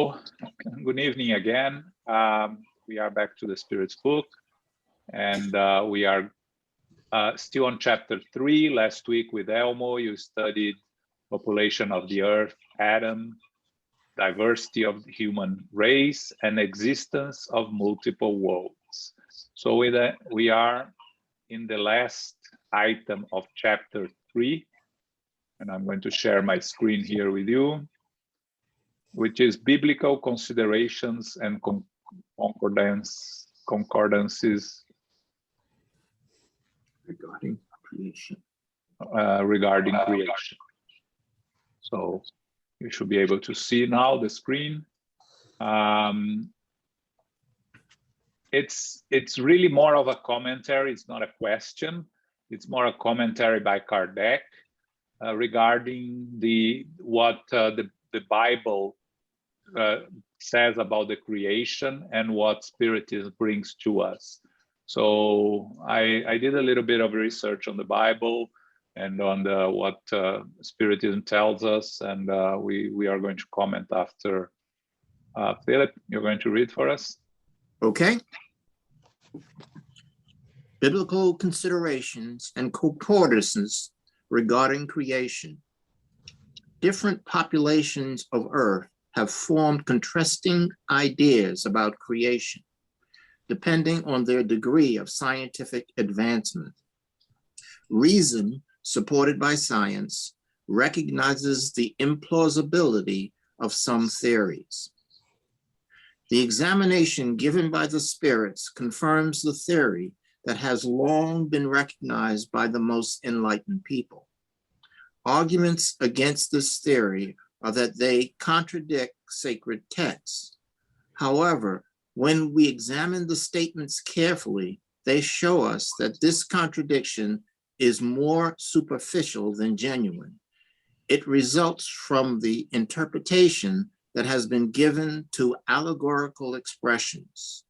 So, good evening again. We are back to the Spirit's book, and we are still on chapter 3. Last week with Elmo, you studied population of the earth, Adam, diversity of the human race, and existence of multiple worlds. So we are in the last item of chapter 3, and I'm going to share my screen here with you, which is biblical considerations and concordances regarding creation. So you should be able to see now the screen. It's really more of a commentary. It's not a question. It's more a commentary by Kardec regarding what the Bible says about the creation and what Spiritism brings to us. So I did a little bit of research on the Bible and on what Spiritism tells us, and we are going to comment after. Philip, you're going to read for us? Okay. Biblical considerations and concordances regarding creation. Different populations of Earth have formed contrasting ideas about creation, depending on their degree of scientific advancement. Reason, supported by science, recognizes the implausibility of some theories. The examination given by the spirits confirms the theory that has long been recognized by the most enlightened people. Arguments against this theory are that they contradict sacred texts. However, when we examine the statements carefully, they show us that this contradiction is more superficial than genuine. It results from the interpretation that has been given to allegorical expressions.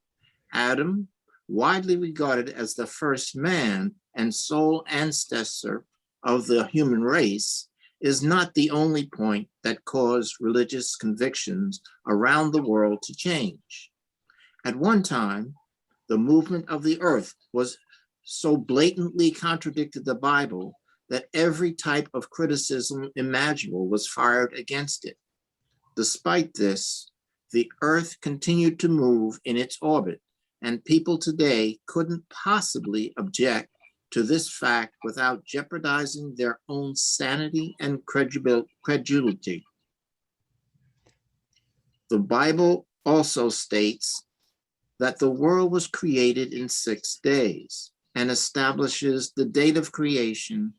Adam, widely regarded as the first man and sole ancestor of the human race, is not the only point that caused religious convictions around the world to change. At one time, the movement of the earth was so blatantly contradicted the Bible that every type of criticism imaginable was fired against it. Despite this, the earth continued to move in its orbit, and people today couldn't possibly object to this fact without jeopardizing their own sanity and credulity. The Bible also states that the world was created in 6 days and establishes the date of creation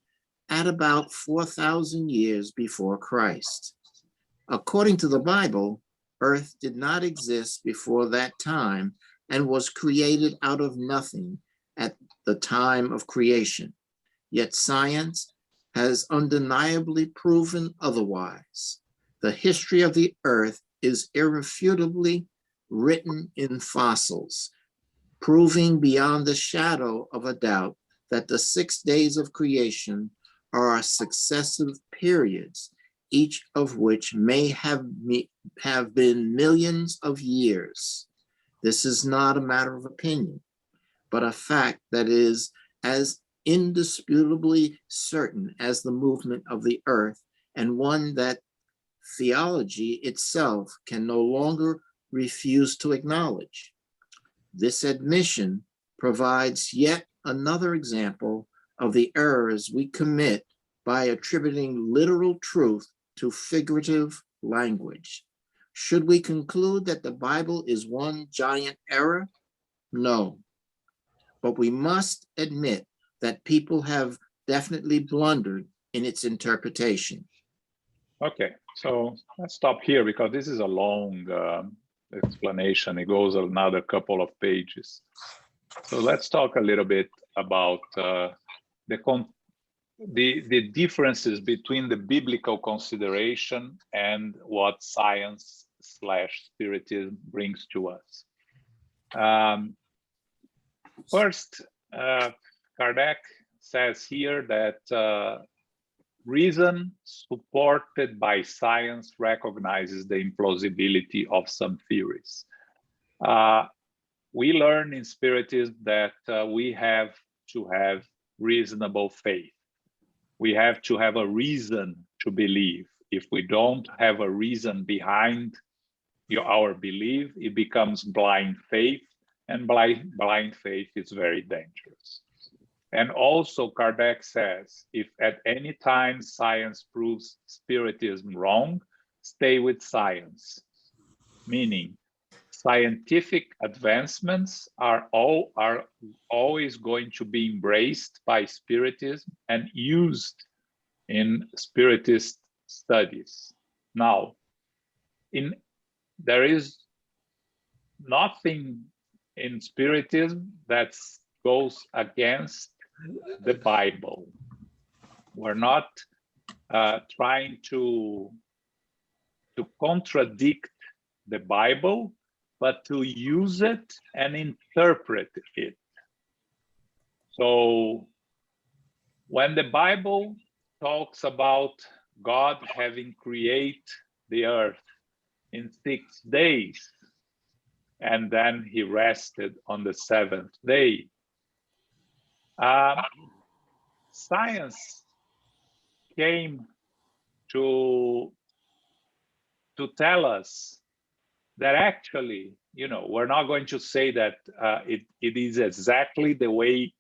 at about 4,000 years before Christ. According to the Bible, Earth did not exist before that time and was created out of nothing at the time of creation. Yet science has undeniably proven otherwise. The history of the earth is irrefutably written in fossils, proving beyond the shadow of a doubt that the 6 days of creation are successive periods, each of which may have been millions of years. This is not a matter of opinion, but a fact that is as indisputably certain as the movement of the earth, and one that theology itself can no longer refuse to acknowledge. This admission provides yet another example of the errors we commit by attributing literal truth to figurative language. Should we conclude that the Bible is one giant error? No. But we must admit that people have definitely blundered in its interpretation. Okay, so let's stop here because this is a long explanation. It goes another couple of pages. So let's talk a little bit about the differences between the biblical consideration and what science/spiritism brings to us. First, Kardec says here that reason supported by science recognizes the implausibility of some theories. We learn in Spiritism that we have to have reasonable faith. We have to have a reason to believe. If we don't have a reason behind our belief, it becomes blind faith, and blind faith is very dangerous. And also Kardec says, if at any time science proves Spiritism wrong, stay with science. Meaning, scientific advancements are always going to be embraced by Spiritism and used in Spiritist studies. Now, there is nothing in Spiritism that goes against the Bible. We're not trying to contradict the Bible, but to use it and interpret it. So when the Bible talks about God having created the earth in 6 days, and then he rested on the 7th day, science came to tell us that actually, we're not going to say that it is exactly the way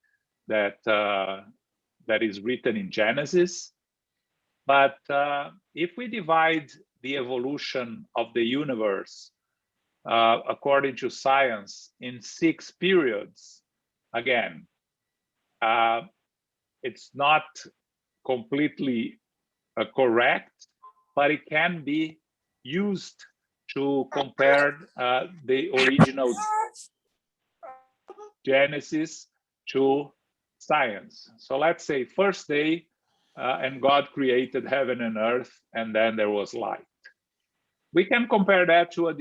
that that is written in Genesis, but if we divide the evolution of the universe according to science in 6 periods, again, it's not completely correct, but it can be used to compare the original Genesis to science. So let's say first day, and God created heaven and earth, and then there was light. We can compare that to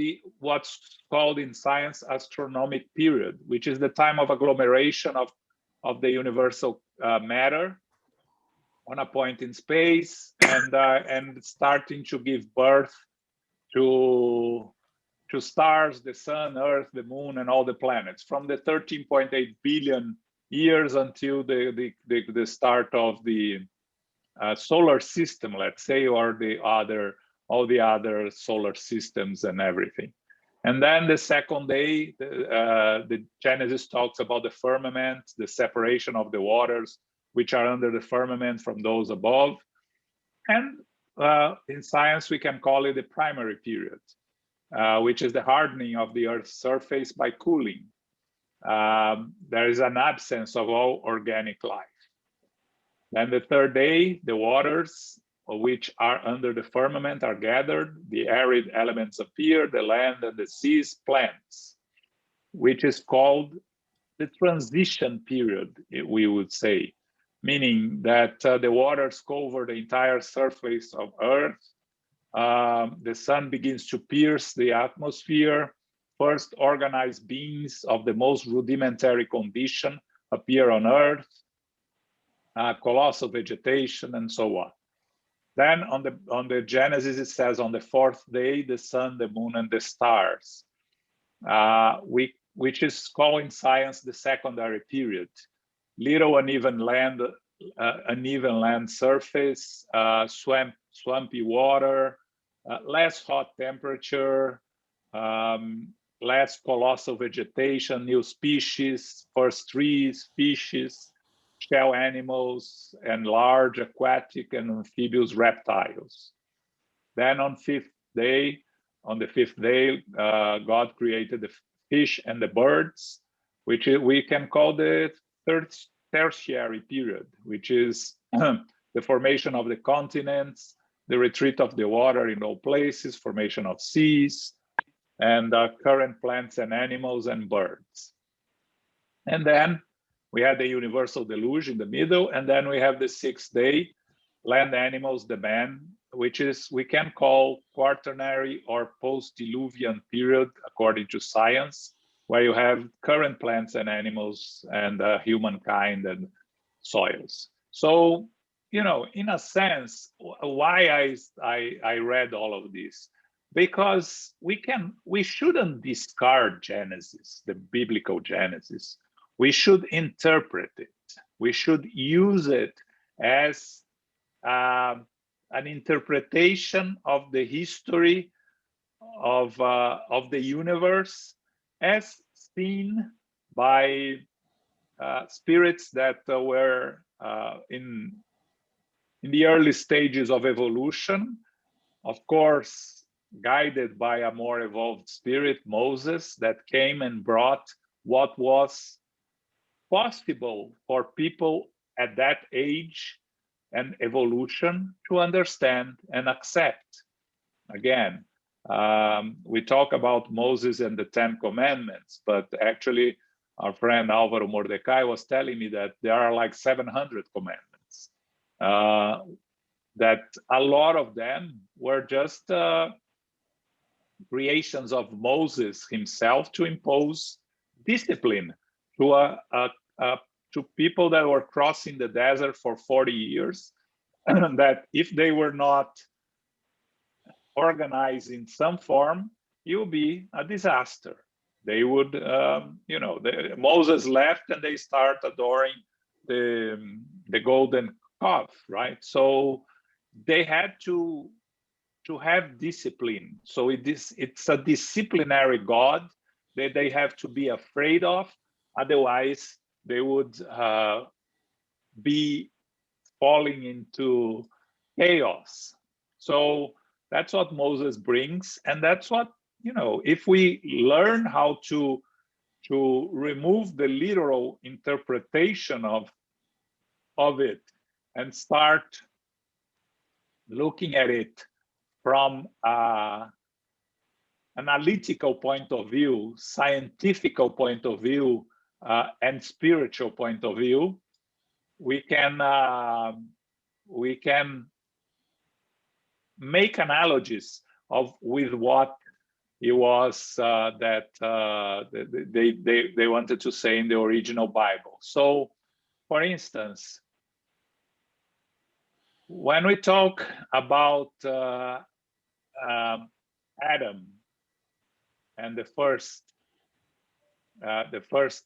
what's called in science astronomic period, which is the time of agglomeration of the universal matter on a point in space, and starting to give birth to stars, the sun, earth, the moon, and all the planets, from the 13.8 billion years until the start of the solar system, let's say, or all the other solar systems and everything. And then the second day, the Genesis talks about the firmament, the separation of the waters which are under the firmament from those above. And in science, we can call it the primary period, which is the hardening of the Earth's surface by cooling. There is an absence of all organic life. Then the third day, the waters which are under the firmament are gathered, the arid elements appear, the land and the seas plants, which is called the transition period, we would say, meaning that the waters cover the entire surface of Earth. The sun begins to pierce the atmosphere. First, organized beings of the most rudimentary condition appear on Earth, colossal vegetation, and so on. Then on the Genesis, it says on the 4th day, the sun, the moon, and the stars, which is called in science the secondary period. Little uneven land surface, swampy water, less hot temperature, less colossal vegetation, new species, first trees, fishes, shell animals, and large aquatic and amphibious reptiles. Then on the 5th day, God created the fish and the birds, which we can call the tertiary period, which is the formation of the continents, the retreat of the water in all places, formation of seas, and current plants and animals and birds. And then we had the universal deluge in the middle, and then we have the 6th day, land animals, the man, which is we can call quaternary or post-diluvian period according to science, where you have current plants and animals and humankind and soils. So in a sense, why I read all of this, because we shouldn't discard Genesis, the biblical Genesis. We should interpret it. We should use it as an interpretation of the history of the universe, as seen by spirits that were in the early stages of evolution, of course, guided by a more evolved spirit, Moses, that came and brought what was possible for people at that age and evolution to understand and accept. Again, we talk about Moses and the 10 Commandments, but actually our friend Alvaro Mordecai was telling me that there are like 700 commandments, that a lot of them were just creations of Moses himself to impose discipline to to people that were crossing the desert for 40 years, that if they were not organized in some form, it would be a disaster. They would, Moses left and they start adoring the golden calf, right? So they had to have discipline. So it's a disciplinary God that they have to be afraid of. Otherwise, they would be falling into chaos. So that's what Moses brings, and that's what, if we learn how to remove the literal interpretation of it and start looking at it from an analytical point of view, scientific point of view, and spiritual point of view, we can make analogies with what it was that they wanted to say in the original Bible. So, for instance, when we talk about Adam and the first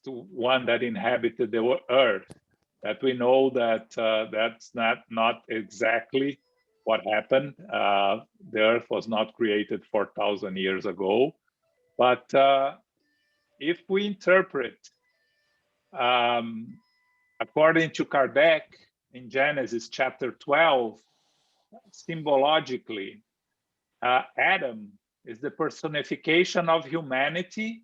one that inhabited the earth, that we know that that's not exactly what happened. The earth was not created 4,000 years ago. But if we interpret, according to Kardec, in Genesis chapter 12, symbologically, Adam is the personification of humanity,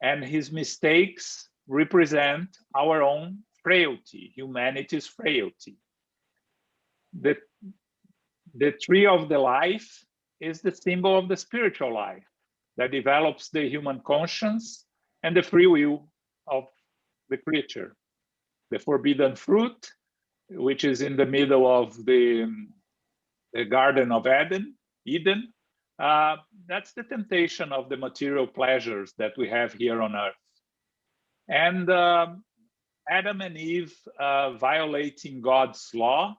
and his mistakes represent our own frailty, humanity's frailty. The tree of the life is the symbol of the spiritual life that develops the human conscience and the free will of the creature. The forbidden fruit, which is in the middle of the Garden of Eden, that's the temptation of the material pleasures that we have here on earth. And Adam and Eve violating God's law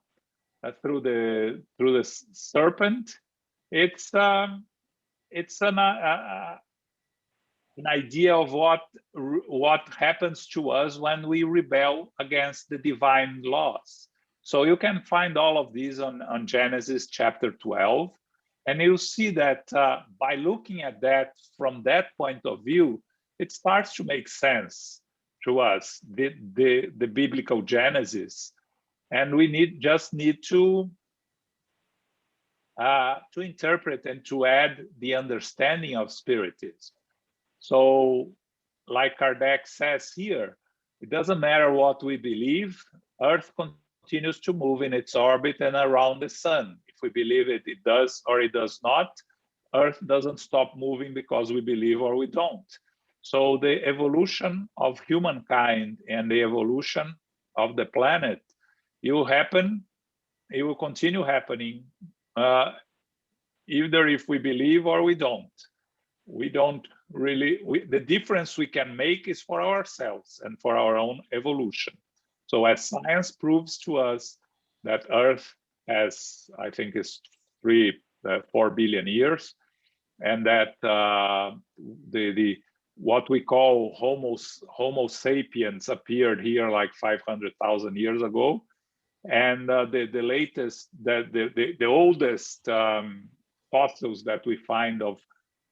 through the serpent, it's an idea of what happens to us when we rebel against the divine laws. So you can find all of these on Genesis chapter 12, and you'll see that by looking at that from that point of view, it starts to make sense to us, the biblical Genesis, and we just need to interpret and to add the understanding of Spiritism. So, like Kardec says here, it doesn't matter what we believe, Earth continues to move in its orbit and around the sun. If we believe it, it does or it does not. Earth doesn't stop moving because we believe or we don't. So the evolution of humankind and the evolution of the planet, it will continue happening, either if we believe or we don't. We don't really, the difference we can make is for ourselves and for our own evolution. So as science proves to us that Earth has, I think, is 4 billion years, and that the what we call Homo sapiens appeared here like 500,000 years ago, and the latest, the oldest fossils that we find of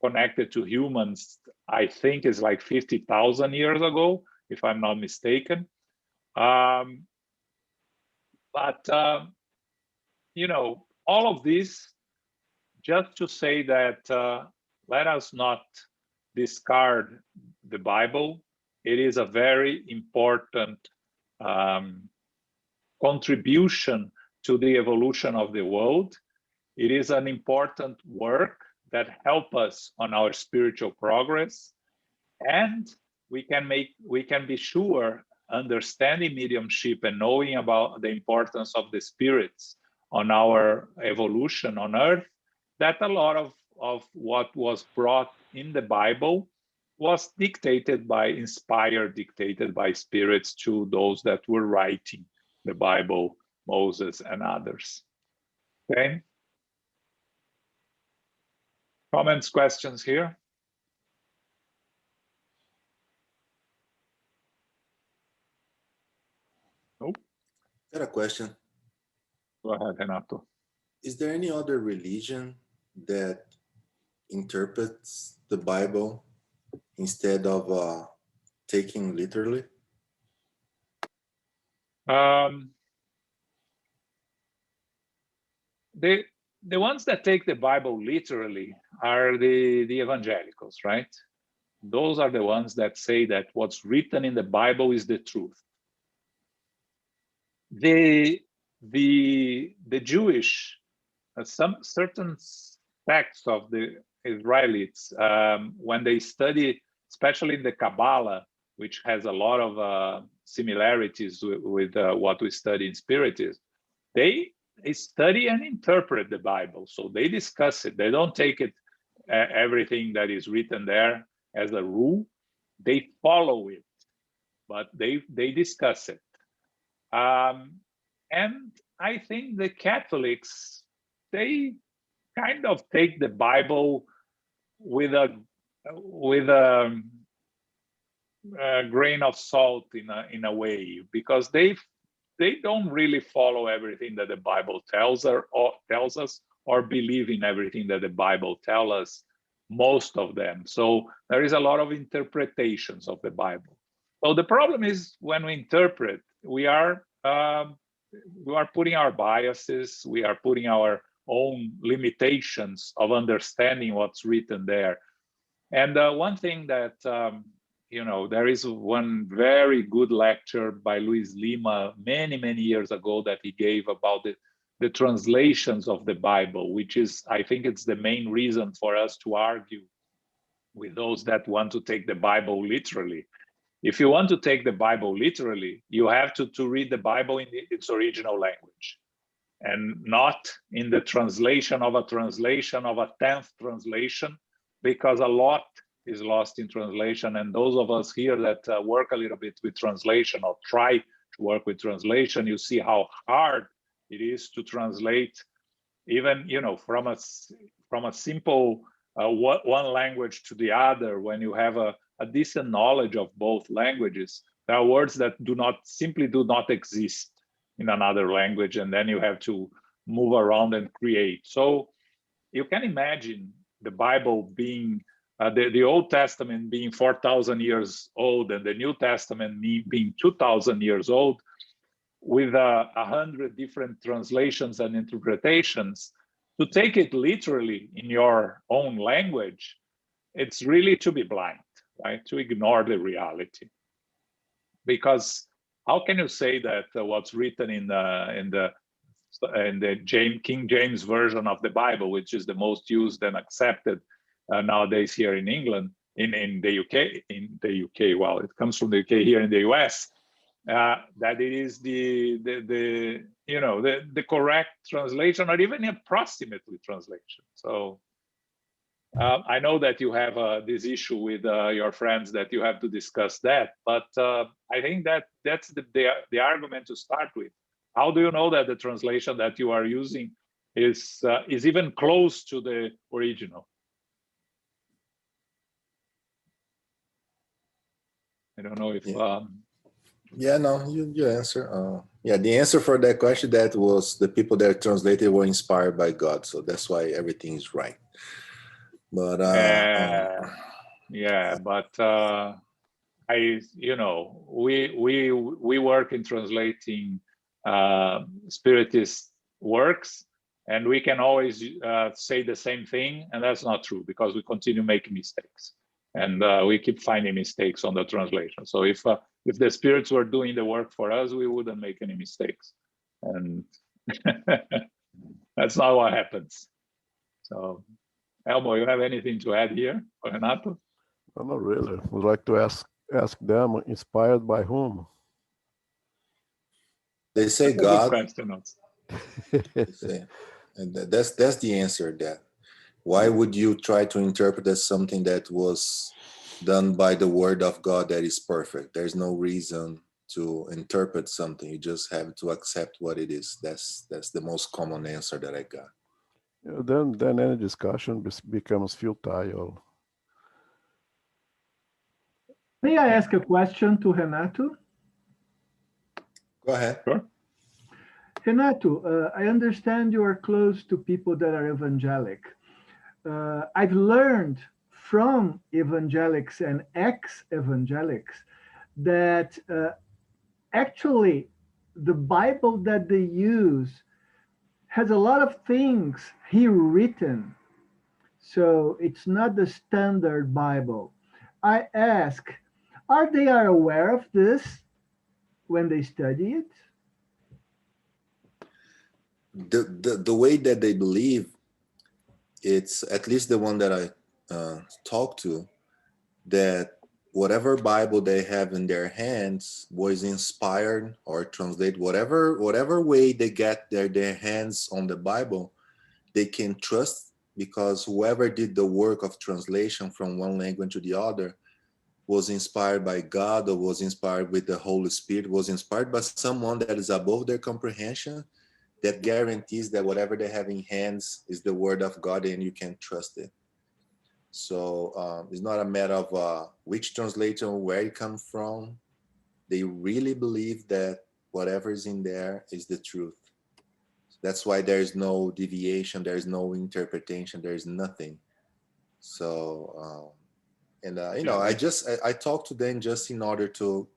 connected to humans, I think, is like 50,000 years ago, if I'm not mistaken. You know, all of this just to say that let us not discard the Bible. It is a very important contribution to the evolution of the world. It is an important work that helps us on our spiritual progress, and we can be sure, understanding mediumship and knowing about the importance of the spirits on our evolution on Earth, that a lot of what was brought in the Bible was dictated by spirits to those that were writing the Bible, Moses and others. Okay. Comments, questions here? Nope. Got a question. Go ahead, Renato. Is there any other religion that interprets the Bible instead of taking literally? The ones that take the Bible literally are the evangelicals, right? Those are the ones that say that what's written in the Bible is the truth. The Jewish, some certain sects of the Israelites, when they study, especially the Kabbalah, which has a lot of similarities with what we study in Spiritism, they study and interpret the Bible. So they discuss it. They don't take it, everything that is written there as a rule. They follow it, but they discuss it. And I think the Catholics, they kind of take the Bible with a grain of salt in a way, because they don't really follow everything that the Bible tells us or believe in everything that the Bible tells us, most of them. So there is a lot of interpretations of the Bible. So the problem is when we interpret, we are putting our biases, we are putting our own limitations of understanding what's written there. And one thing that, you know, there is one very good lecture by Luis Lima many years ago that he gave about the translations of the Bible, which is, I think it's the main reason for us to argue with those that want to take the Bible literally. If you want to take the Bible literally, you have to read the Bible in its original language, and not in the translation of a 10th translation, because a lot is lost in translation. And those of us here that work a little bit with translation or try to work with translation, you see how hard it is to translate, even, you know, from a simple one language to the other. When you have a decent knowledge of both languages, there are words that simply do not exist in another language, and then you have to move around and create. So you can imagine the Bible being the Old Testament being 4,000 years old and the New Testament being 2,000 years old, with 100 different translations and interpretations. To take it literally in your own language, it's really to be blind, right? To ignore the reality. Because how can you say that what's written in the King James version of the Bible, which is the most used and accepted nowadays here in England, in the UK, well, it comes from the UK here in the US, that it is the correct translation, or even approximately translation. So I know that you have this issue with your friends, that you have to discuss that, but I think that's the argument to start with. how do you know that the translation that you are using is even close to the original? I don't know if. Yeah, no, you answer. Yeah, the answer for that question, that was the people that translated were inspired by God, so that's why everything is right. But yeah, but we work in translating Spiritist works, and we can always say the same thing, and that's not true because we continue making mistakes, and we keep finding mistakes on the translation. So if the spirits were doing the work for us, we wouldn't make any mistakes, and that's not what happens. So, Elmo, you have anything to add here, or Renato? No, not really. Would like to ask them, inspired by whom? they say That's a good God. question also. They say, and that's the answer. That why would you try to interpret as something that was done by the word of God that is perfect? There's no reason to interpret something. You just have to accept what it is. That's the most common answer that I got. Yeah, then any discussion becomes futile. May I ask a question to Renato? Go ahead. Sure. Renato, I understand you are close to people that are evangelic. I've learned from evangelics and ex-evangelics that actually the Bible that they use has a lot of things here written. So it's not the standard Bible. I ask, are they aware of this when they study it? The way that they believe, it's at least the one that I talked to, that whatever Bible they have in their hands was inspired or translate whatever way they get their hands on the Bible, they can trust, because whoever did the work of translation from one language to the other was inspired by God, or was inspired with the Holy Spirit, was inspired by someone that is above their comprehension, that guarantees that whatever they have in hands is the word of God and you can trust it. So it's not a matter of which translation, where it comes from. They really believe that whatever is in there is the truth. That's why there is no deviation, there is no interpretation, there is nothing. So, I talk to them just in order to,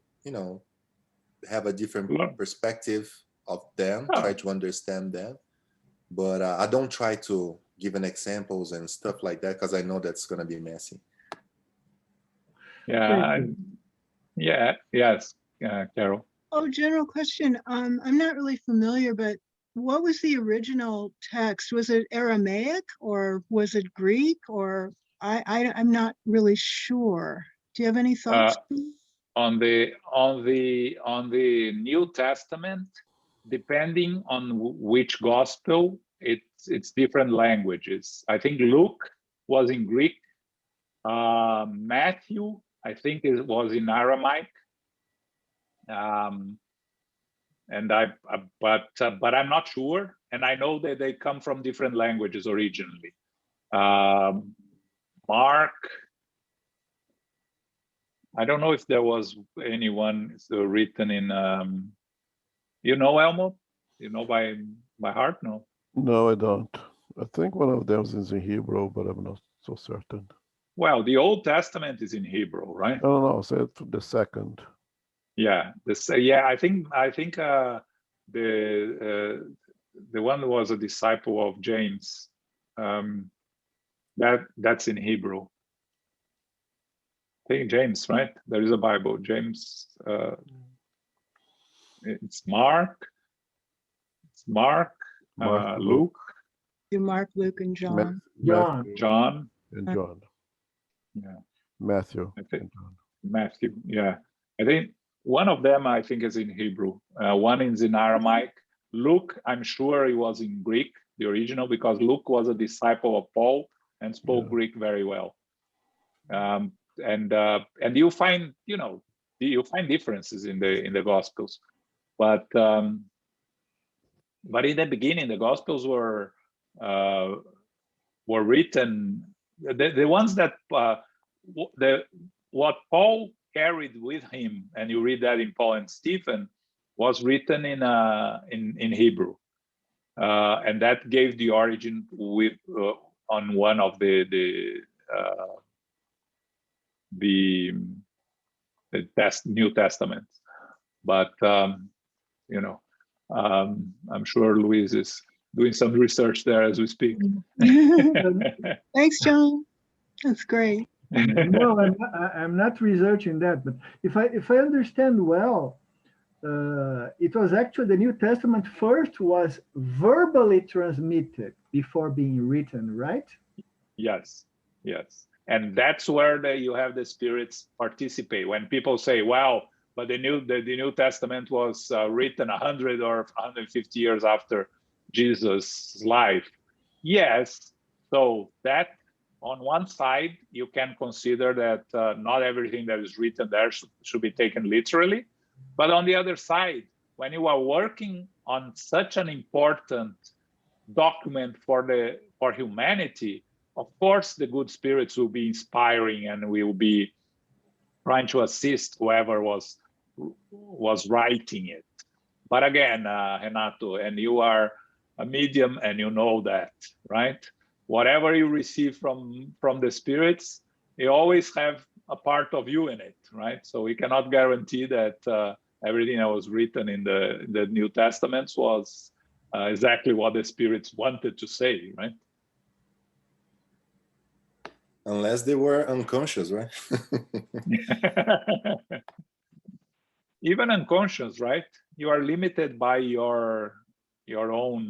have a different perspective of them, try to understand them. But I don't try to give an examples and stuff like that, because I know that's going to be messy. Yeah. Yes, Carol. Oh, general question. I'm not really familiar, but what was the original text? Was it Aramaic or was it Greek? Or I'm not really sure. Do you have any thoughts? On the New Testament, depending on which gospel, it's different languages. I think Luke was in Greek. Matthew, I think it was in Aramaic. But I'm not sure, and I know that they come from different languages originally. Mark, I don't know if there was anyone written in. Elmo? You know by heart? No. No, I don't. I think one of them is in Hebrew, but I'm not so certain. Well, the Old Testament is in Hebrew, right? No, say the second. Yeah, I think the one who was a disciple of James, that's in Hebrew. I think James, right? There is a Bible. James, it's Mark. It's Mark, Luke. Mark, Luke, and John. John. And John. Yeah. Matthew. I think Matthew. Yeah. I think one of them, I think, is in Hebrew. One is in Aramaic. Luke, I'm sure he was in Greek, the original, because Luke was a disciple of Paul and spoke Greek very well. And you find, you find differences in the Gospels, but But in the beginning, the Gospels were written. The ones that what Paul carried with him, and you read that in Paul and Stephen, was written in Hebrew, and that gave the origin with on one of the New Testament. But you know, I'm sure Luis is doing some research there as we speak. Thanks, John. That's great. No, I'm not researching that, but if I understand well, it was actually the New Testament first was verbally transmitted before being written, right? Yes, yes. And that's where you have the spirits participate. When people say, well, but the New Testament was written 100 or 150 years after Jesus' life. Yes, so that on one side, you can consider that not everything that is written there should be taken literally. But on the other side, when you are working on such an important document for humanity, of course, the good spirits will be inspiring and will be trying to assist whoever was writing it. But again, Renato, and you are a medium and you know that, right? Whatever you receive from the spirits, you always have a part of you in it, right? So we cannot guarantee that everything that was written in the New Testaments was exactly what the spirits wanted to say, right? Unless they were unconscious, right? Even unconscious, right? You are limited by your own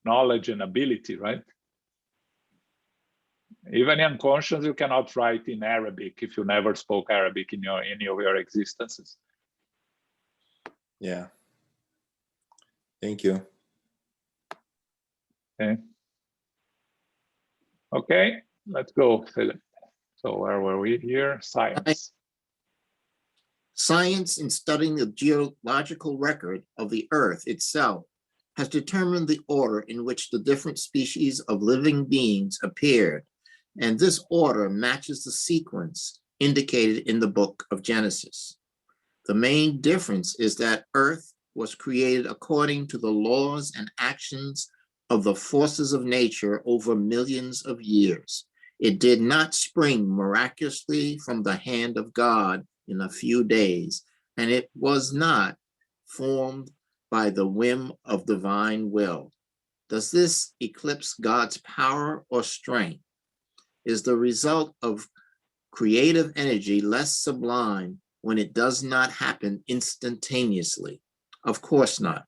knowledge and ability, right? Even unconscious, you cannot write in Arabic if you never spoke Arabic in any of your existences. Yeah. Thank you. Okay, let's go, Philip. So where were we here? Science. Science, in studying the geological record of the Earth itself, has determined the order in which the different species of living beings appeared, and this order matches the sequence indicated in the book of Genesis. The main difference is that Earth was created according to the laws and actions of the forces of nature over millions of years. It did not spring miraculously from the hand of God in a few days, and it was not formed by the whim of divine will. Does this eclipse God's power or strength? Is the result of creative energy less sublime when it does not happen instantaneously? Of course not.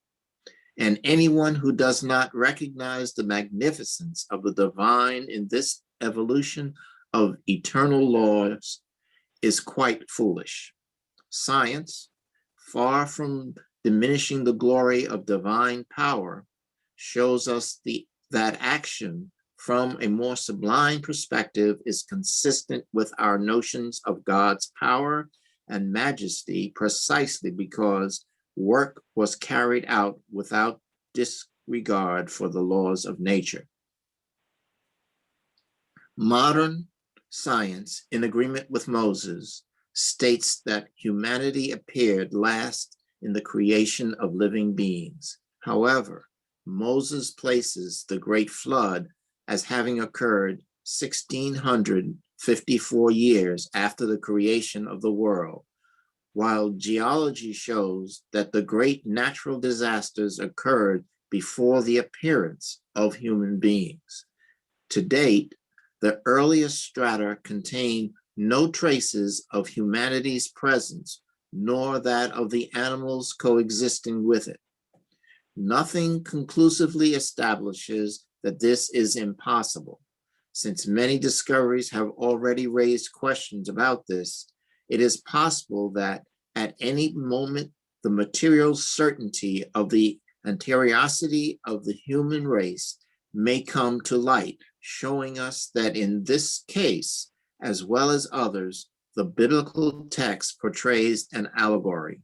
And anyone who does not recognize the magnificence of the divine in this evolution of eternal laws is quite foolish. Science, far from diminishing the glory of divine power, shows us that action from a more sublime perspective is consistent with our notions of God's power and majesty precisely because work was carried out without disregard for the laws of nature. Modern science, in agreement with Moses, states that humanity appeared last in the creation of living beings. However, Moses places the Great Flood as having occurred 1654 years after the creation of the world, while geology shows that the great natural disasters occurred before the appearance of human beings. To date, the earliest strata contain no traces of humanity's presence, nor that of the animals coexisting with it. Nothing conclusively establishes that this is impossible. Since many discoveries have already raised questions about this, it is possible that at any moment the material certainty of the anteriority of the human race may come to light, showing us that in this case, as well as others, the biblical text portrays an allegory.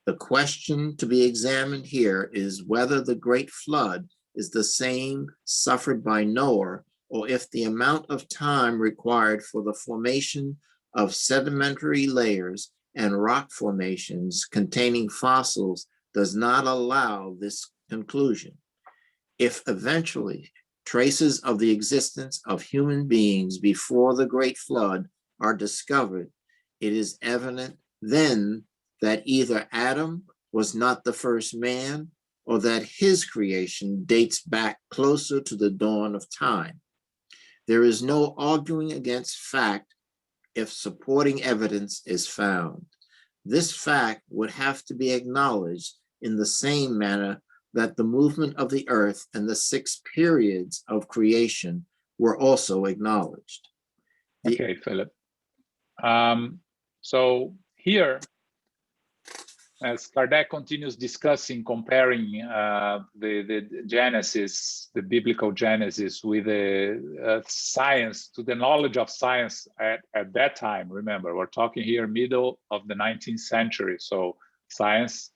The question to be examined here is whether the great flood is the same suffered by Noah, or if the amount of time required for the formation of sedimentary layers and rock formations containing fossils does not allow this conclusion. If eventually traces of the existence of human beings before the great flood are discovered, it is evident then that either Adam was not the first man, or that his creation dates back closer to the dawn of time. There is no arguing against fact if supporting evidence is found. This fact would have to be acknowledged in the same manner that the movement of the earth and the 6 periods of creation were also acknowledged. Okay, Philip. So here, as Kardec continues discussing, comparing the Genesis, the biblical Genesis, with the science, to the knowledge of science at that time. Remember, we're talking here middle of the 19th century, so science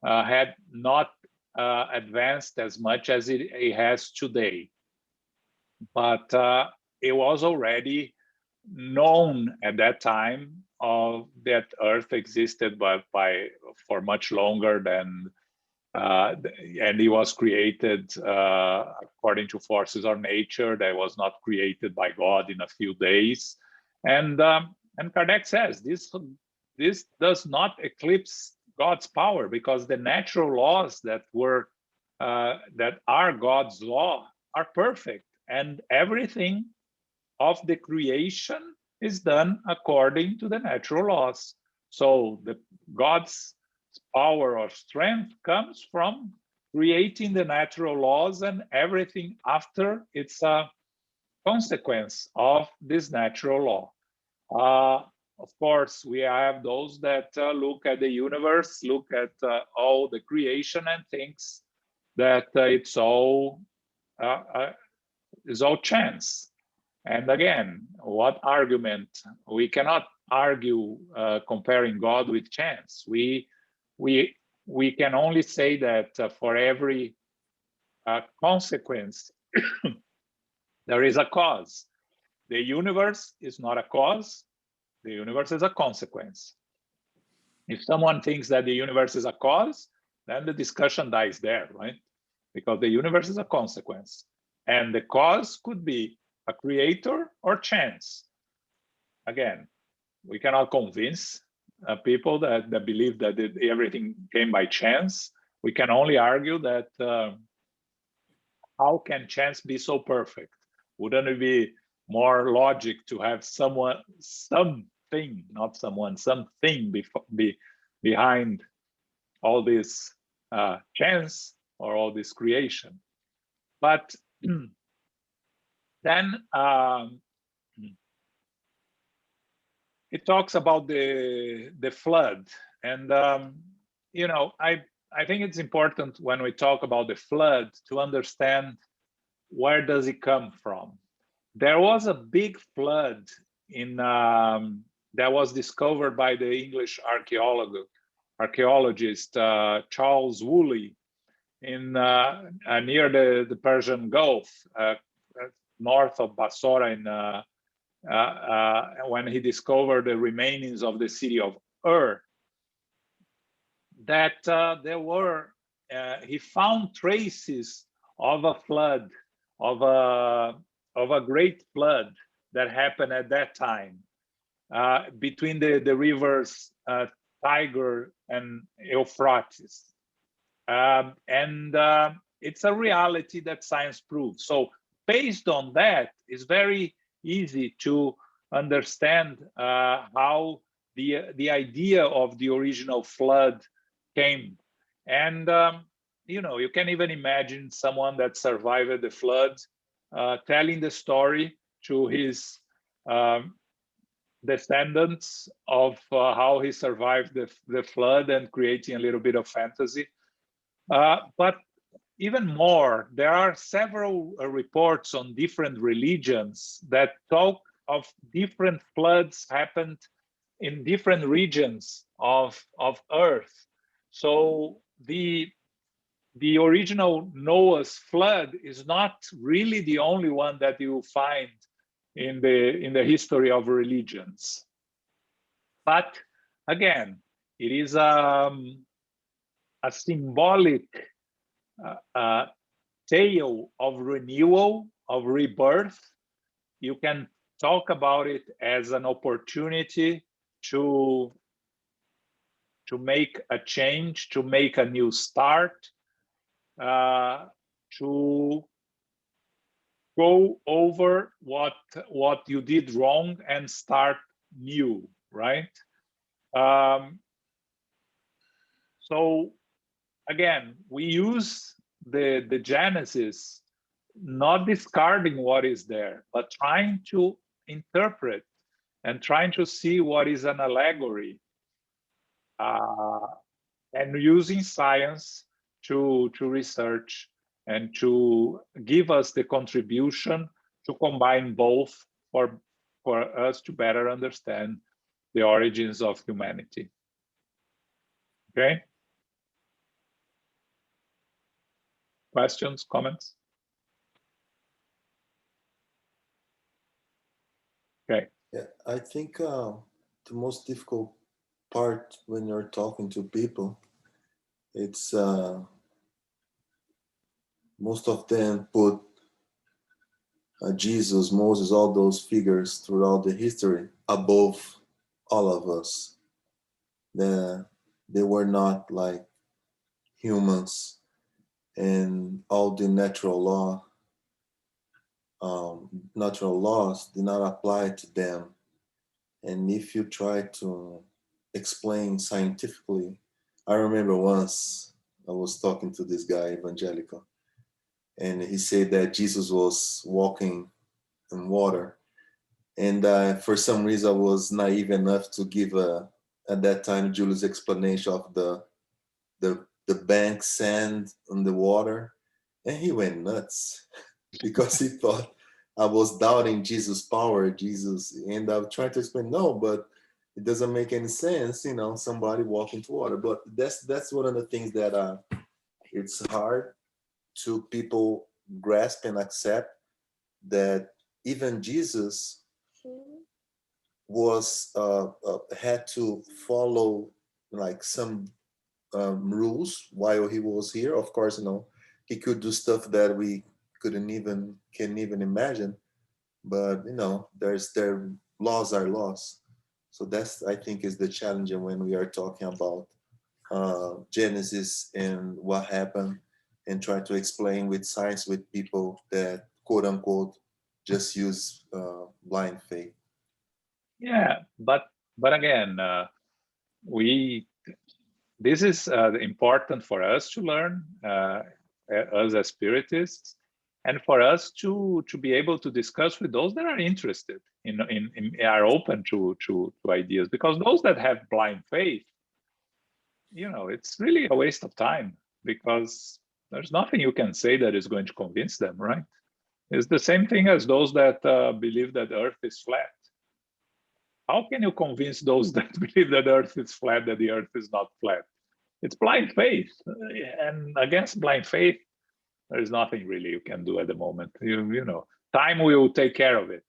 had not advanced as much as it has today. But it was already known at that time that Earth existed for much longer than, and it was created according to forces of nature. That was not created by God in a few days. And Kardec says this does not eclipse God's power, because the natural laws that are God's law are perfect, and everything of the creation is done according to the natural laws. So God's power or strength comes from creating the natural laws, and everything after it's a consequence of this natural law. Of course, we have those that look at the universe, look at all the creation, and thinks that it's all chance. And again, what argument? We cannot argue comparing God with chance. We can only say that for every consequence, there is a cause. The universe is not a cause. The universe is a consequence. If someone thinks that the universe is a cause, then the discussion dies there, right? Because the universe is a consequence. And the cause could be a creator or chance. Again, we cannot convince people that believe that everything came by chance. We can only argue that how can chance be so perfect? Wouldn't it be more logic to have something behind all this chance or all this creation? But then it talks about the flood, and I think it's important when we talk about the flood to understand where does it come from. There was a big flood that was discovered by the English archaeologist Charles Woolley in near the Persian Gulf, north of Basora, when he discovered the remainings of the city of Ur. That he found traces of a flood, of a great flood that happened at that time between the rivers Tigris and Euphrates. And it's a reality that science proves. So based on that, it's very easy to understand how the idea of the original flood came. And you can even imagine someone that survived the flood telling the story to his descendants of how he survived the flood, and creating a little bit of fantasy. But even more, there are several reports on different religions that talk of different floods happened in different regions of Earth. So the original Noah's flood is not really the only one that you find in the history of religions. But again, it is a symbolic tale of renewal, of rebirth. You can talk about it as an opportunity to make a change, to make a new start, to go over what you did wrong and start new, right? So again, we use the Genesis, not discarding what is there, but trying to interpret and trying to see what is an allegory, and using science to research and to give us the contribution to combine both for us to better understand the origins of humanity. Okay? Questions, comments? Okay. Yeah, I think the most difficult part when you're talking to people, it's most of them put Jesus, Moses, all those figures throughout the history above all of us. They were not like humans, and all the natural laws did not apply to them. And if you try to explain scientifically, I remember once I was talking to this guy, evangelical, and he said that Jesus was walking in water. And for some reason, I was naive enough to give at that time Julio's explanation of the bank sand on the water, and he went nuts because he thought I was doubting Jesus' power, Jesus, and I'm trying to explain, no, but it doesn't make any sense, somebody walking to water. But that's one of the things that it's hard to people grasp and accept, that even Jesus was had to follow like some rules while he was here. Of course, he could do stuff that we can't even imagine, but their laws are laws. So that's, I think, is the challenge when we are talking about Genesis and what happened, and try to explain with science with people that quote unquote just use blind faith. Yeah, but again, this is important for us to learn, us as spiritists, and for us to be able to discuss with those that are interested in are open to ideas. Because those that have blind faith, it's really a waste of time, because there's nothing you can say that is going to convince them, right? It's the same thing as those that believe that the Earth is flat. How can you convince those that believe that the Earth is flat that the Earth is not flat? It's blind faith, and against blind faith, there is nothing really you can do at the moment. Time will take care of it.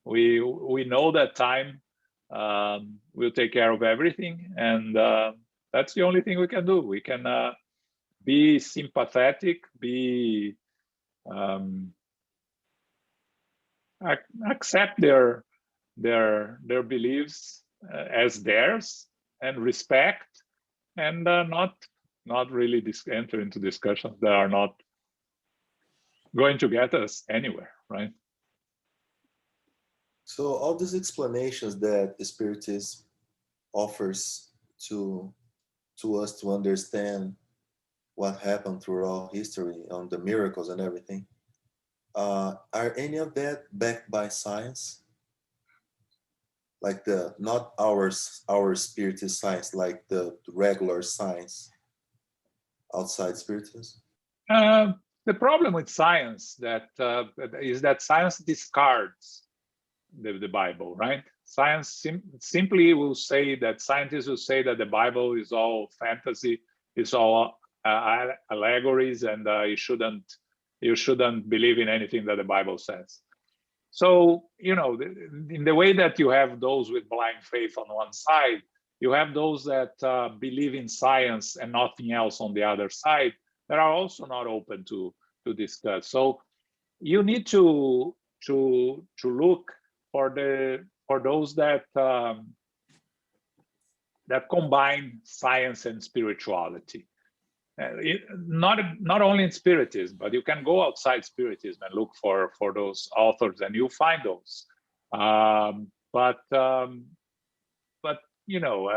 We know that time will take care of everything, and that's the only thing we can do. We can be sympathetic, be accept their beliefs as theirs, and respect, and not really enter into discussions that are not going to get us anywhere, right? So all these explanations that the Spiritism offers to us to understand what happened throughout history, on the miracles and everything, are any of that backed by science? Like not our Spiritist science, like the regular science outside Spiritism? The problem with science is that science discards the Bible, right? Science simply will say that scientists will say that the Bible is all fantasy, it's all allegories, and you shouldn't believe in anything that the Bible says. So, you know, in the way that you have those with blind faith on one side, you have those that believe in science and nothing else on the other side that are also not open to discuss. So you need to look for those that that combine science and spirituality. Not only in Spiritism, but you can go outside Spiritism and look for those authors, and you'll find those. But you know,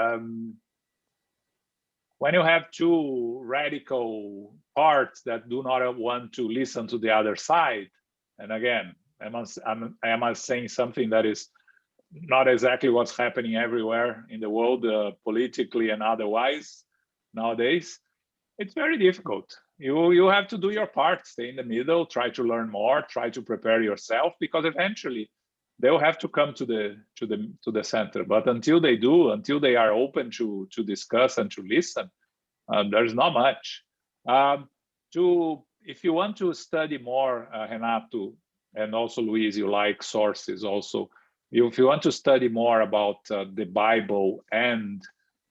when you have two radical parts that do not want to listen to the other side, and again, am I saying something that is not exactly what's happening everywhere in the world, politically and otherwise nowadays? It's very difficult. You have to do your part, stay in the middle, try to learn more, try to prepare yourself, because eventually they'll have to come to the center. But until they do, until they are open to discuss and to listen, there's not much. If you want to study more, Renato, and also Luis, you like sources also. If you want to study more about the Bible and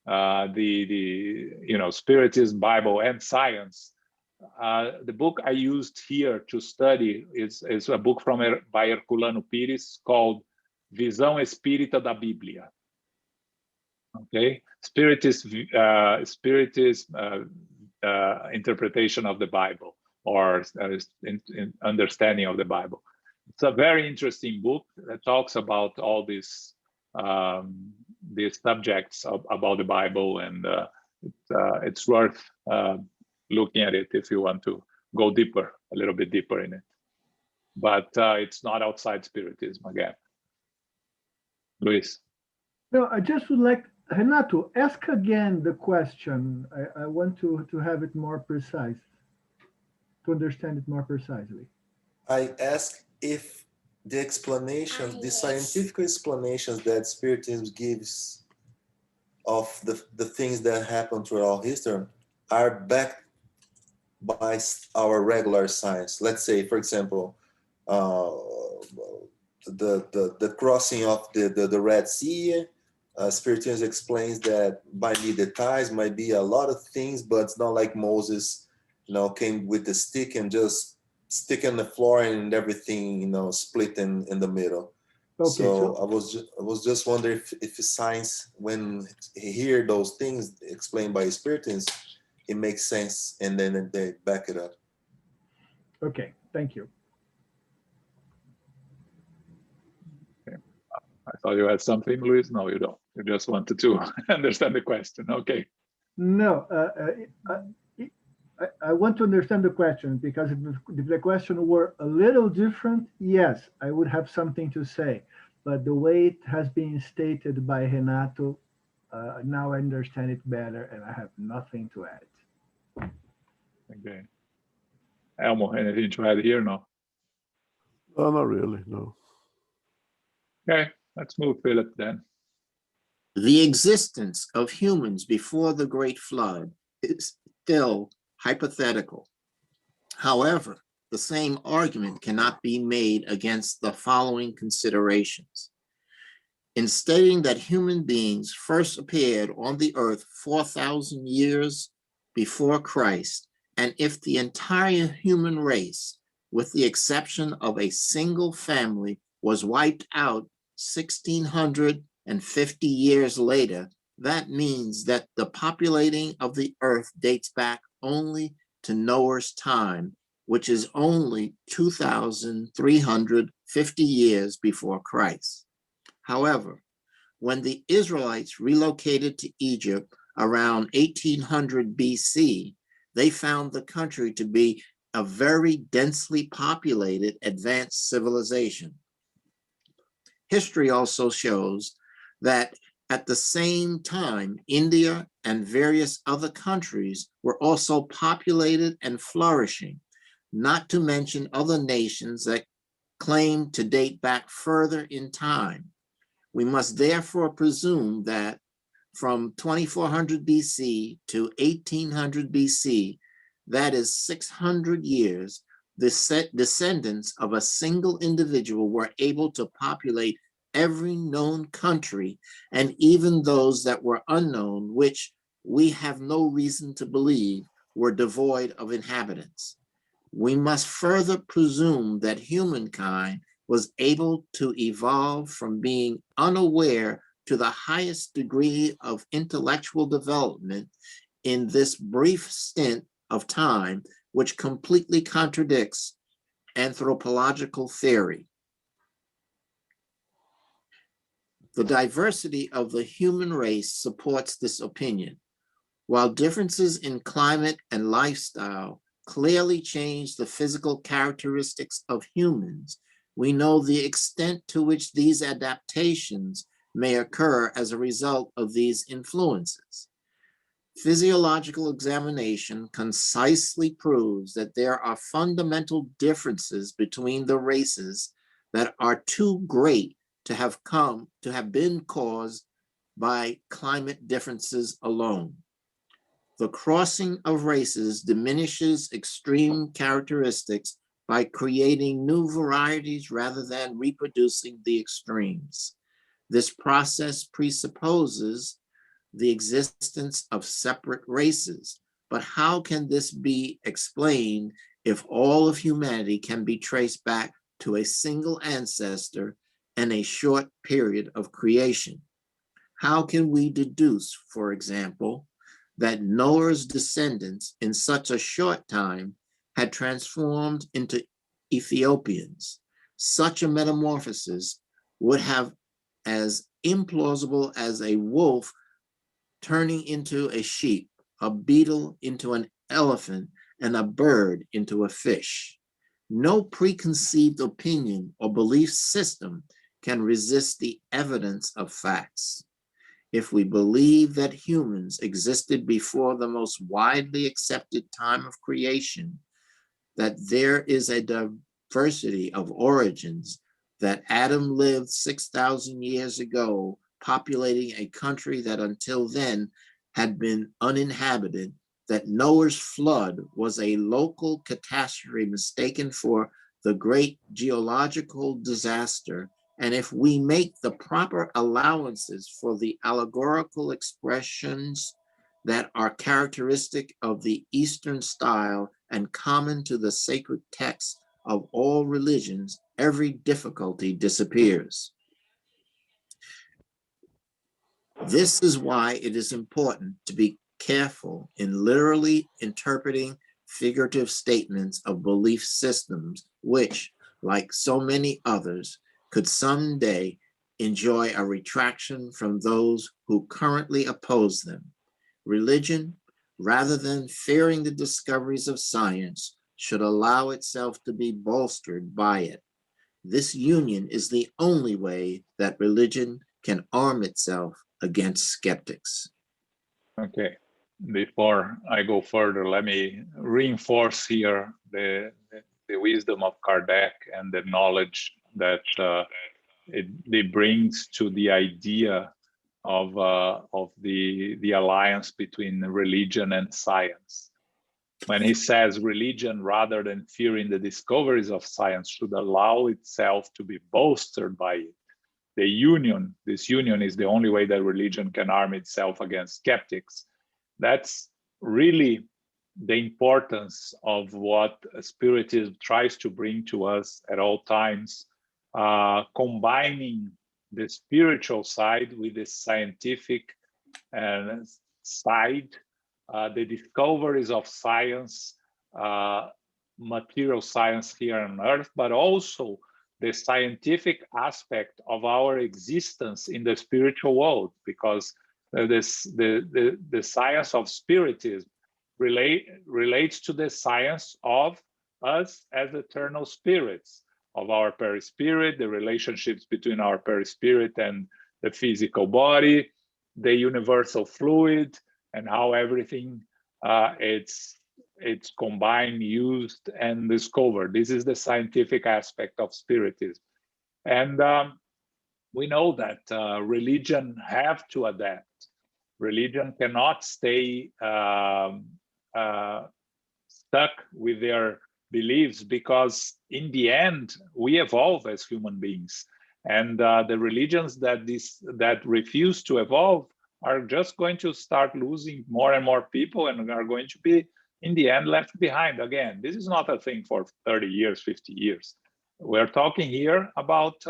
the Spiritism, Bible, and science, the book I used here to study is a book by Herculano Pires called Visão Espírita da Bíblia. Okay, Spiritist interpretation of the Bible, or understanding of the Bible. It's a very interesting book that talks about all these subjects about the Bible, and it's worth looking at it if you want to go deeper, a little bit deeper in it. But it's not outside Spiritism again. Luis. No, I just would like, Renato, ask again the question. I want to have it more precise, to understand it more precisely. I ask if the explanations, the scientific explanations that Spiritism gives of the things that happen throughout history are backed by our regular science. Let's say, for example, the crossing of the Red Sea. Spiritism explains that might be the ties, might be a lot of things, but it's not like Moses, came with the stick and just stick on the floor and everything, split in the middle. Okay, so I was just wondering if science, when he hear those things explained by Spiritism, it makes sense, and then they back it up. Okay, thank you. Okay. I thought you had something, Luis. No, you don't. You just wanted to understand the question. Okay. No, I want to understand the question, because if the question were a little different, yes, I would have something to say. But the way it has been stated by Renato, now I understand it better, and I have nothing to add. Okay. Elmo, anything to add here? No? No, not really, no. Okay, let's move, Philip, then. The existence of humans before the Great Flood is still hypothetical. However, the same argument cannot be made against the following considerations. In stating that human beings first appeared on the earth 4,000 years before Christ, and if the entire human race, with the exception of a single family, was wiped out 1,650 years later, that means that the populating of the earth dates back only to Noah's time, which is only 2,350 years before Christ. However, when the Israelites relocated to Egypt around 1800 BC, they found the country to be a very densely populated advanced civilization. History also shows that at the same time, India and various other countries were also populated and flourishing, not to mention other nations that claim to date back further in time. We must therefore presume that from 2400 BC to 1800 BC, that is 600 years, the descendants of a single individual were able to populate every known country, and even those that were unknown, which we have no reason to believe were devoid of inhabitants. We must further presume that humankind was able to evolve from being unaware to the highest degree of intellectual development in this brief stint of time, which completely contradicts anthropological theory. The diversity of the human race supports this opinion. While differences in climate and lifestyle clearly change the physical characteristics of humans, we know the extent to which these adaptations may occur as a result of these influences. Physiological examination concisely proves that there are fundamental differences between the races that are too great to have been caused by climate differences alone. The crossing of races diminishes extreme characteristics by creating new varieties rather than reproducing the extremes. This process presupposes the existence of separate races, but how can this be explained if all of humanity can be traced back to a single ancestor and a short period of creation? How can we deduce, for example, that Noah's descendants in such a short time had transformed into Ethiopians? Such a metamorphosis would have as implausible as a wolf turning into a sheep, a beetle into an elephant, and a bird into a fish. No preconceived opinion or belief system can resist the evidence of facts. If we believe that humans existed before the most widely accepted time of creation, that there is a diversity of origins, that Adam lived 6,000 years ago, populating a country that until then had been uninhabited, that Noah's flood was a local catastrophe mistaken for the great geological disaster, and if we make the proper allowances for the allegorical expressions that are characteristic of the Eastern style and common to the sacred texts of all religions, every difficulty disappears. This is why it is important to be careful in literally interpreting figurative statements of belief systems, which, like so many others, could someday enjoy a retraction from those who currently oppose them. Religion, rather than fearing the discoveries of science, should allow itself to be bolstered by it. This union is the only way that religion can arm itself against skeptics. Okay, before I go further, let me reinforce here the wisdom of Kardec and the knowledge that it brings to the idea of the alliance between religion and science. When he says religion, rather than fearing the discoveries of science, should allow itself to be bolstered by it. This union is the only way that religion can arm itself against skeptics. That's really the importance of what Spiritism tries to bring to us at all times, combining the spiritual side with the scientific side, the discoveries of science, material science here on Earth, but also the scientific aspect of our existence in the spiritual world, because the science of Spiritism relates to the science of us as eternal spirits, of our perispirit, the relationships between our perispirit and the physical body, the universal fluid, and how everything it's combined, used, and discovered. This is the scientific aspect of Spiritism. And we know that religion have to adapt. Religion cannot stay stuck with their beliefs, because in the end we evolve as human beings, and the religions that refuse to evolve are just going to start losing more and more people, and are going to be in the end left behind. Again, this is not a thing for 30 years, 50 years. We're talking here about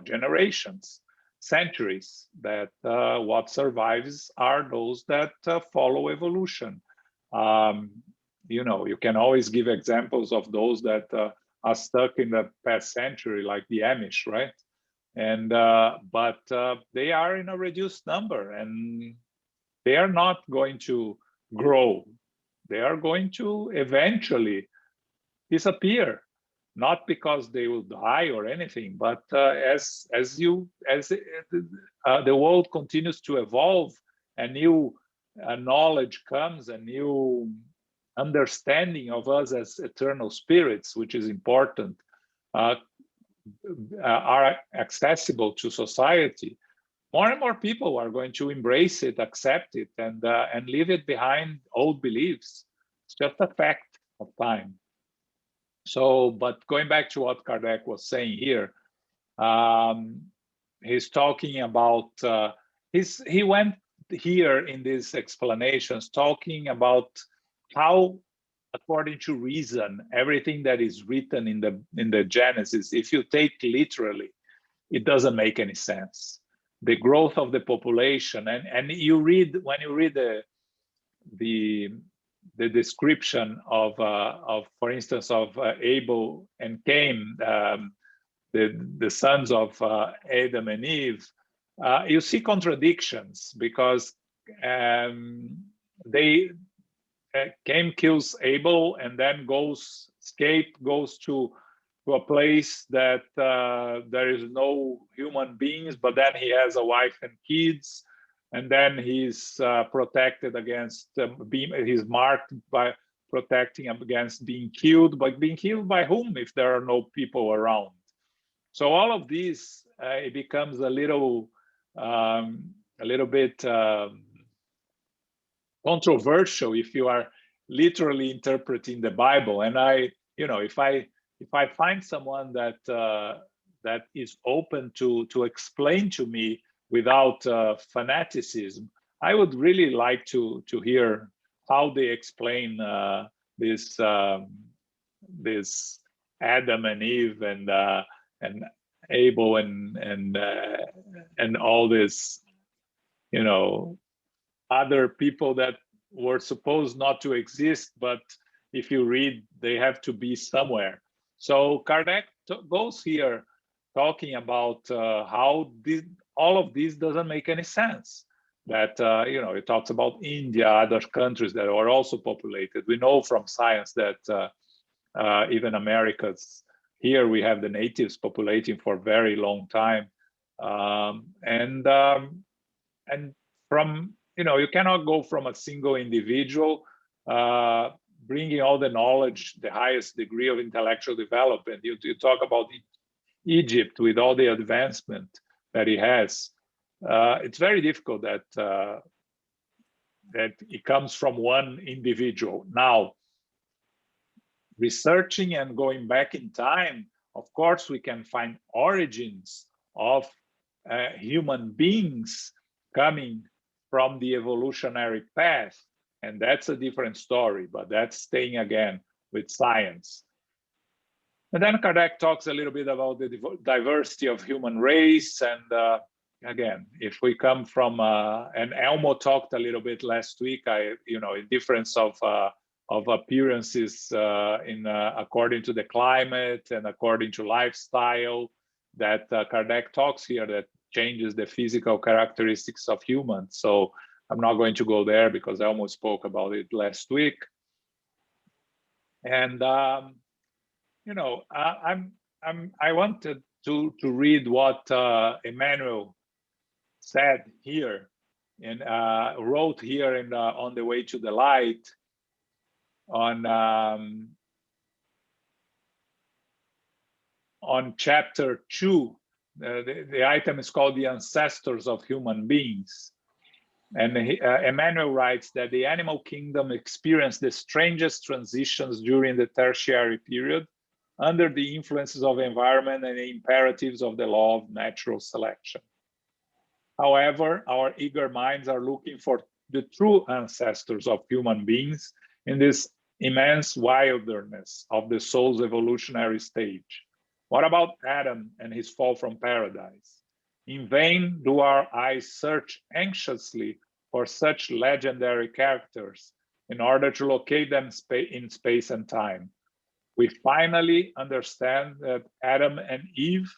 generations, centuries, that what survives are those that follow evolution. You can always give examples of those that are stuck in the past century, like the Amish, right? And but they are in a reduced number, and they are not going to grow. They are going to eventually disappear, not because they will die or anything, but as the world continues to evolve, a new knowledge comes, a new understanding of us as eternal spirits, which is important, are accessible to society. More and more people are going to embrace it, accept it, and leave it behind old beliefs. It's just a fact of time. So, but going back to what Kardec was saying here, he's talking about, he went here in these explanations talking about how, according to reason, everything that is written in the Genesis, if you take literally, it doesn't make any sense. The growth of the population, and you read, when you read the description of for instance, of Abel and Cain, the sons of Adam and Eve, you see contradictions, because Cain kills Abel and then goes to a place that there is no human beings, but then he has a wife and kids, and then he's protected against he's marked by protecting against being killed, but being killed by whom if there are no people around? So all of these, it becomes a little bit controversial if you are literally interpreting the Bible. And if I find someone that is open to explain to me without fanaticism, I would really like to hear how they explain this Adam and Eve and Abel and all this, other people that were supposed not to exist, but if you read, they have to be somewhere. So Kardec goes here talking about how all of this doesn't make any sense. That it talks about India, other countries that are also populated. We know from science that even Americas, here we have the natives populating for a very long time, and from you cannot go from a single individual bringing all the knowledge, the highest degree of intellectual development. You talk about Egypt with all the advancement that it has. It's very difficult that it comes from one individual. Now, researching and going back in time, of course, we can find origins of human beings coming from the evolutionary path, and that's a different story, but that's staying again with science. And then Kardec talks a little bit about the diversity of human race, and again, if we come from, and Elmo talked a little bit last week, a difference of appearances according to the climate and according to lifestyle, that Kardec talks here that changes the physical characteristics of humans. So I'm not going to go there because I almost spoke about it last week. And I wanted to read what Emmanuel said here and wrote here on the way to the light on chapter 2. The item is called The Ancestors of Human Beings. And Emmanuel writes that the animal kingdom experienced the strangest transitions during the tertiary period under the influences of environment and the imperatives of the law of natural selection. However, our eager minds are looking for the true ancestors of human beings in this immense wilderness of the soul's evolutionary stage. What about Adam and his fall from paradise? In vain do our eyes search anxiously for such legendary characters in order to locate them in space and time. We finally understand that Adam and Eve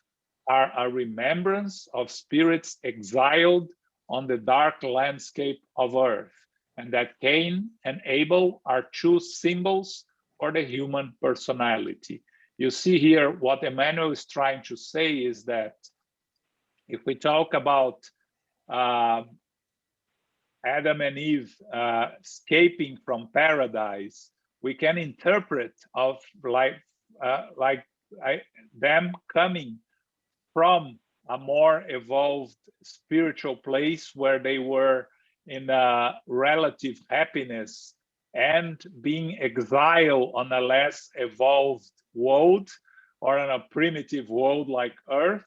are a remembrance of spirits exiled on the dark landscape of Earth, and that Cain and Abel are true symbols for the human personality. You see here what Emmanuel is trying to say is that if we talk about Adam and Eve escaping from paradise, we can interpret of them coming from a more evolved spiritual place where they were in a relative happiness and being exiled on a less evolved world or on a primitive world like Earth,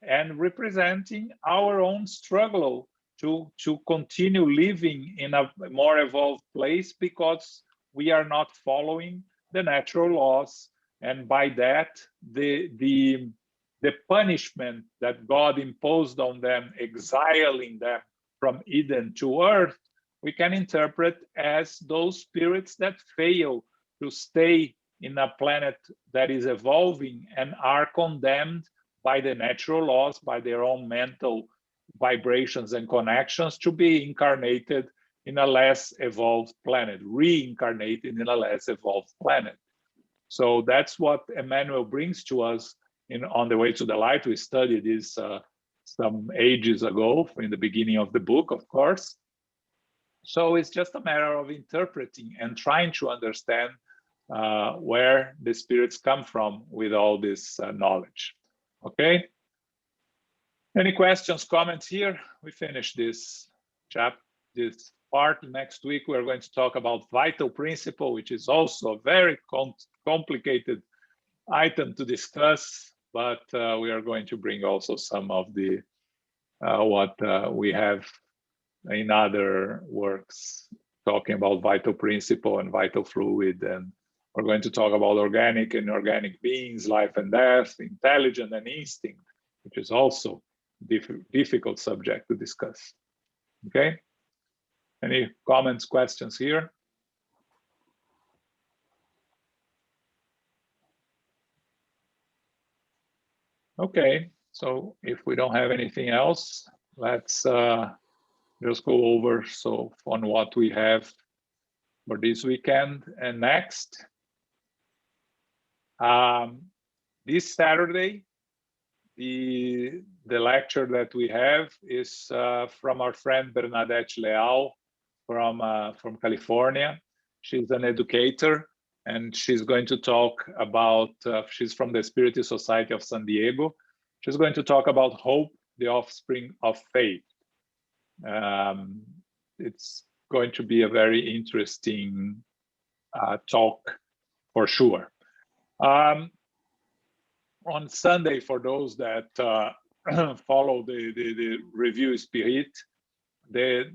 and representing our own struggle to continue living in a more evolved place because we are not following the natural laws. And by that, the punishment that God imposed on them, exiling them from Eden to Earth, we can interpret as those spirits that fail to stay in a planet that is evolving and are condemned by the natural laws, by their own mental vibrations and connections, to be incarnated in a less evolved planet, reincarnated in a less evolved planet. So that's what Emmanuel brings to us on the way to the light. We studied this some ages ago, in the beginning of the book, of course. So it's just a matter of interpreting and trying to understand where the spirits come from with all this knowledge. Okay? Any questions, comments here? We finished this this part. Next week, we're going to talk about vital principle, which is also a very complicated item to discuss, but we are going to bring also some of the what we have in other works talking about vital principle and vital fluid, and we're going to talk about organic and inorganic beings, life and death, intelligence and instinct, which is also difficult subject to discuss. Okay, any comments, questions here? Okay, so if we don't have anything else, let's just go over on what we have for this weekend and next. This Saturday, the lecture that we have is from our friend Bernadette Leal from California. She's an educator, and she's going to talk about, she's from the Spirited Society of San Diego. She's going to talk about hope, the offspring of faith. It's going to be a very interesting talk for sure. On Sunday, for those that follow the Review Spirit, the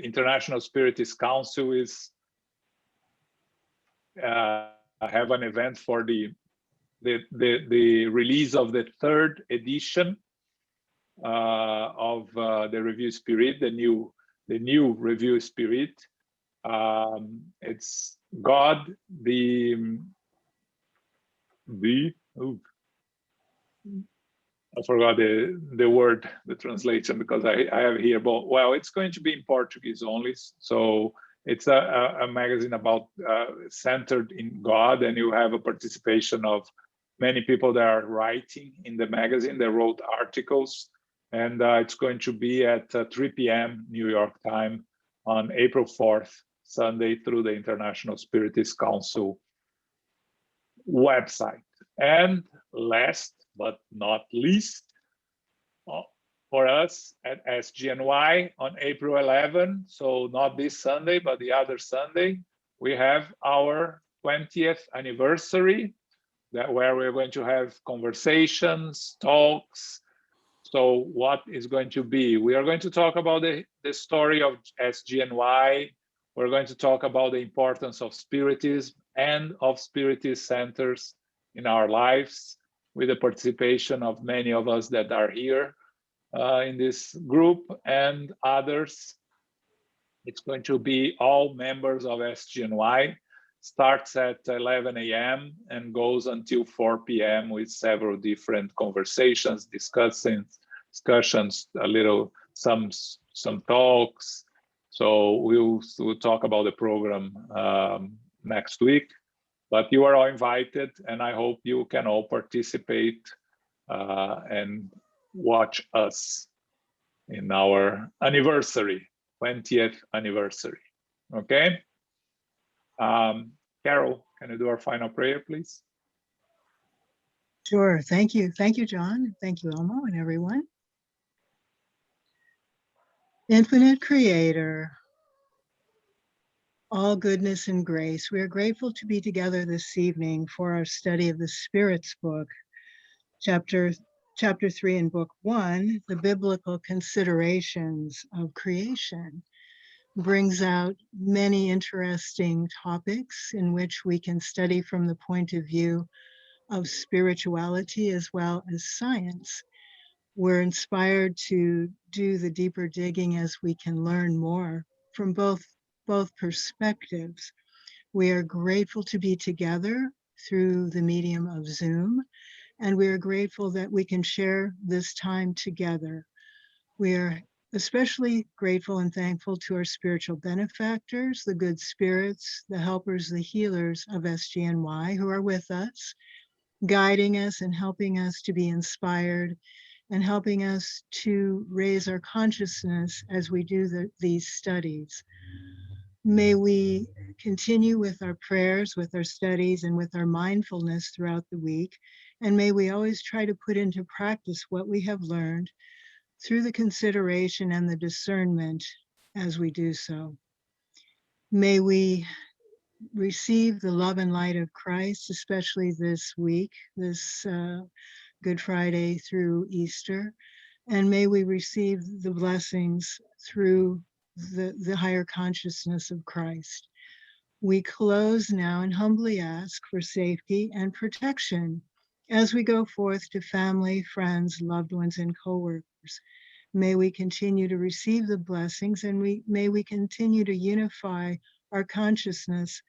International Spiritist Council is have an event for the release of the third edition of the Review Spirit, the new Review Spirit. It's God, I forgot the word, the translation, because I have here, but well, it's going to be in Portuguese only. So it's a magazine about centered in God, and you have a participation of many people that are writing in the magazine. They wrote articles, and it's going to be at 3 p.m. New York time on April 4th, Sunday, through the International Spiritist Council website. And last but not least, for us at SGNY on April 11. So not this Sunday, but the other Sunday, we have our 20th anniversary, that where we're going to have conversations, talks. So what is going to be? We are going to talk about the story of SGNY. We're going to talk about the importance of Spiritism and of Spiritist centers in our lives, with the participation of many of us that are here in this group and others. It's going to be all members of SGNY. Starts at 11 a.m. and goes until 4 p.m. with several different conversations, discussions, some talks. So we'll talk about the program next week. But you are all invited, and I hope you can all participate and watch us in our anniversary, 20th anniversary. Okay? Carol, can you do our final prayer, please? Sure. Thank you. Thank you, John. Thank you, Elmo, and everyone. Infinite Creator, all goodness and grace, we are grateful to be together this evening for our study of the Spirit's book, chapter 3 in book 1, the biblical considerations of creation. Brings out many interesting topics in which we can study from the point of view of spirituality as well as science. We're inspired to do the deeper digging as we can learn more from both perspectives. We are grateful to be together through the medium of Zoom, and we are grateful that we can share this time together. We are especially grateful and thankful to our spiritual benefactors, the good spirits, the helpers, the healers of SGNY who are with us, guiding us and helping us to be inspired and helping us to raise our consciousness as we do these studies. May we continue with our prayers, with our studies, and with our mindfulness throughout the week. And may we always try to put into practice what we have learned through the consideration and the discernment as we do so. May we receive the love and light of Christ, especially this week, this Good Friday through Easter. And may we receive the blessings through the higher consciousness of Christ. We close now and humbly ask for safety and protection as we go forth to family, friends, loved ones, and co-workers. May we continue to receive the blessings, and may we continue to unify our consciousness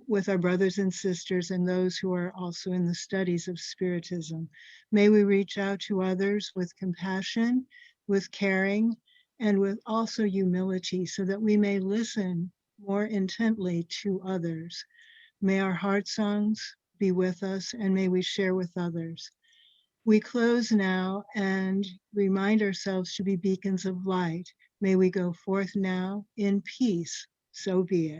with our brothers and sisters and those who are also in the studies of Spiritism. May we reach out to others with compassion, with caring, and with also humility, so that we may listen more intently to others. May our heart songs be with us, and may we share with others. We close now and remind ourselves to be beacons of light. May we go forth now in peace. So be it.